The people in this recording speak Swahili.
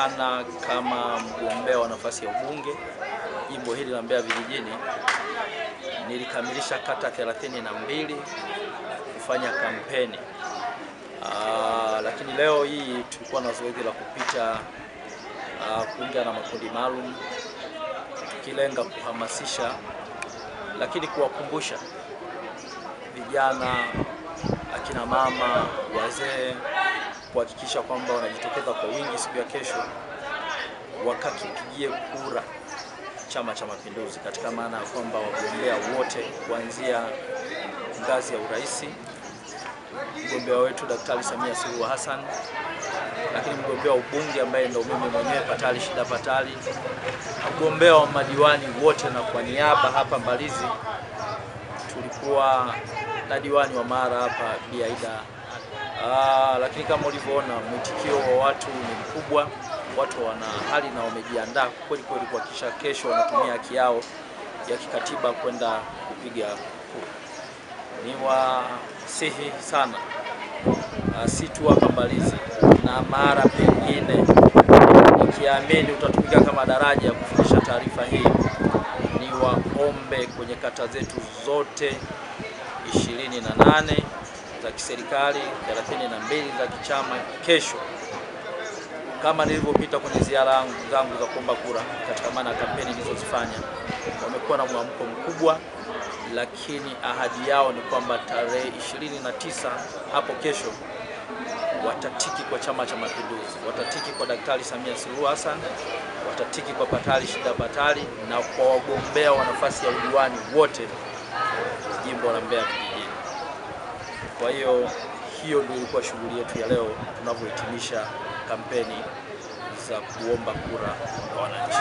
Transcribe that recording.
jana kama mgombea wa nafasi ya ubunge jimbo hili la Mbeya vijijini nilikamilisha kata 32 kufanya kampeni. Lakini leo hii tulikuwa na zoezi la kupita kuongea na makundi maalum tukilenga kuhamasisha lakini kuwakumbusha vijana, akina mama, wazee kuhakikisha kwamba wanajitokeza kwa wingi siku ya kesho wakakipigie kura Chama cha Mapinduzi, katika maana ya kwamba wagombea wote kuanzia ngazi ya urais, mgombea wetu Daktari Samia Suluhu Hassan, lakini mgombea wa ubunge ambaye ndio mimi mwenyewe Patali Shida Patali, mgombea wa madiwani wote, na kwa niaba hapa Mbalizi tulikuwa na diwani wa Mara hapa Bi Aida. Lakini kama ulivyoona mwitikio wa watu ni mkubwa, watu wana hali na wamejiandaa kweli kweli kuhakikisha kesho wanatumia haki yao ya kikatiba kwenda kupiga kura. Ni wasihi sana si tu hapa Mbalizi na Mara pengine, nikiamini utatumika kama daraja ya kufikisha taarifa hii, ni waombe kwenye kata zetu zote 28 za kiserikali, 32 za kichama kesho, kama nilivyopita kwenye ziara zangu za kuomba kura katika maana kampeni nilizozifanya, wamekuwa na mwamko mkubwa, lakini ahadi yao ni kwamba tarehe 29 hapo kesho watatiki kwa Chama cha Mapinduzi, watatiki kwa Daktari Samia Suluhu Hassan, watatiki kwa Patali Shida Patali na kwa wagombea wa nafasi ya udiwani wote jimbo la Mbeya vijijini. Kwa hiyo ndio ilikuwa shughuli yetu ya leo tunavyohitimisha kampeni za kuomba kura kwa wananchi.